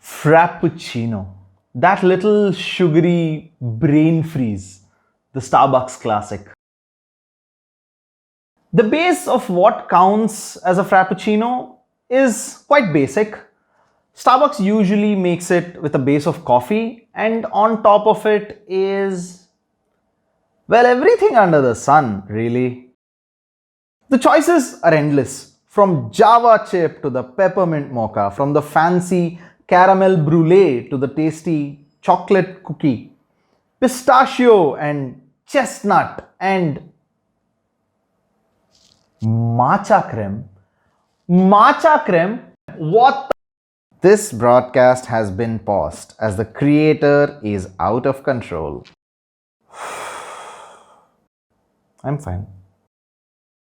Frappuccino. That little sugary brain freeze. The Starbucks classic. The base of what counts as a Frappuccino is quite basic. Starbucks usually makes it with a base of coffee, and on top of it is, well, everything under the sun, really. The choices are endless, from Java chip to the peppermint mocha, from the fancy caramel brulee to the tasty chocolate cookie, pistachio and chestnut and matcha creme. Matcha creme? What? This broadcast has been paused as the creator is out of control. I'm fine.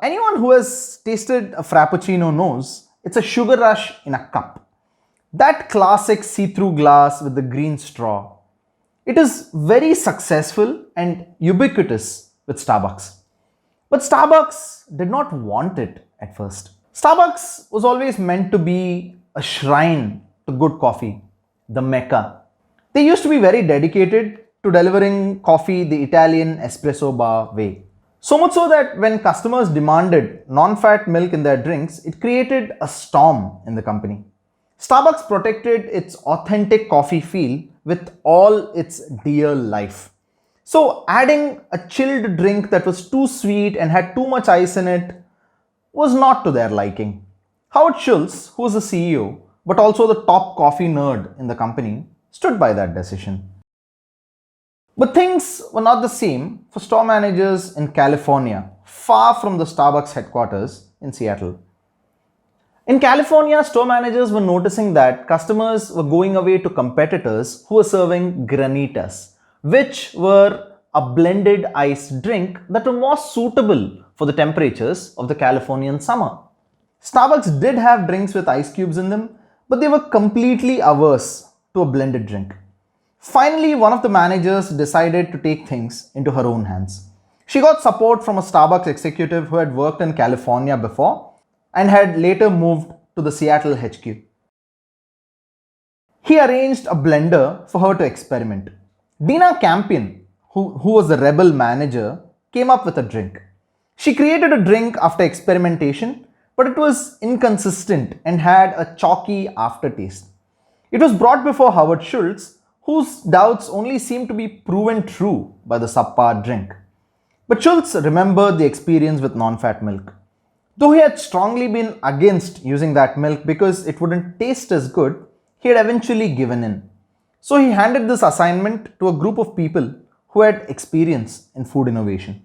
Anyone who has tasted a Frappuccino knows it's a sugar rush in a cup. That classic see-through glass with the green straw. It is very successful and ubiquitous with Starbucks. But Starbucks did not want it at first. Starbucks was always meant to be a shrine to good coffee, the Mecca. They used to be very dedicated to delivering coffee the Italian espresso bar way. So much so that when customers demanded non-fat milk in their drinks, it created a storm in the company. Starbucks protected its authentic coffee feel with all its dear life. So adding a chilled drink that was too sweet and had too much ice in it was not to their liking. Howard Schultz, who was the CEO, but also the top coffee nerd in the company, stood by that decision. But things were not the same for store managers in California, far from the Starbucks headquarters in Seattle. In California, store managers were noticing that customers were going away to competitors who were serving granitas, which were a blended ice drink that were more suitable for the temperatures of the Californian summer. Starbucks did have drinks with ice cubes in them, but they were completely averse to a blended drink. Finally, one of the managers decided to take things into her own hands. She got support from a Starbucks executive who had worked in California before and had later moved to the Seattle HQ. He arranged a blender for her to experiment. Dina Campion, who was the rebel manager, came up with a drink. She created a drink after experimentation, but it was inconsistent and had a chalky aftertaste. It was brought before Howard Schultz, whose doubts only seemed to be proven true by the subpar drink. But Schultz remembered the experience with non-fat milk. Though he had strongly been against using that milk because it wouldn't taste as good, he had eventually given in. So he handed this assignment to a group of people who had experience in food innovation.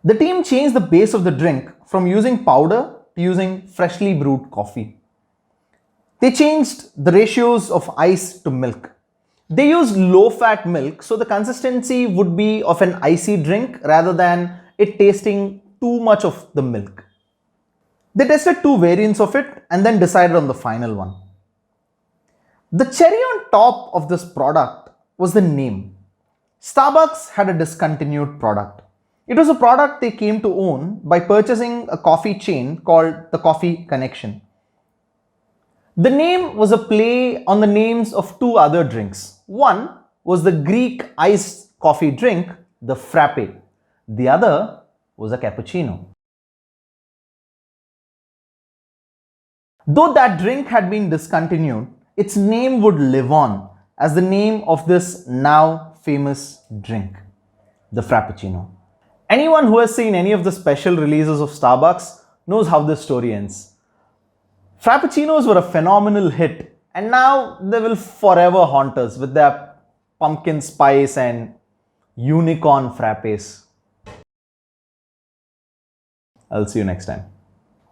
The team changed the base of the drink from using powder to using freshly brewed coffee. They changed the ratios of ice to milk. They used low-fat milk so the consistency would be of an icy drink rather than it tasting too much of the milk. They tested two variants of it and then decided on the final one. The cherry on top of this product was the name. Starbucks had a discontinued product. It was a product they came to own by purchasing a coffee chain called the Coffee Connection. The name was a play on the names of two other drinks. One was the Greek iced coffee drink, the Frappe. The other was a cappuccino. Though that drink had been discontinued, its name would live on as the name of this now famous drink, the Frappuccino. Anyone who has seen any of the special releases of Starbucks knows how this story ends. Frappuccinos were a phenomenal hit, and now they will forever haunt us with their pumpkin spice and unicorn frappes. I'll see you next time.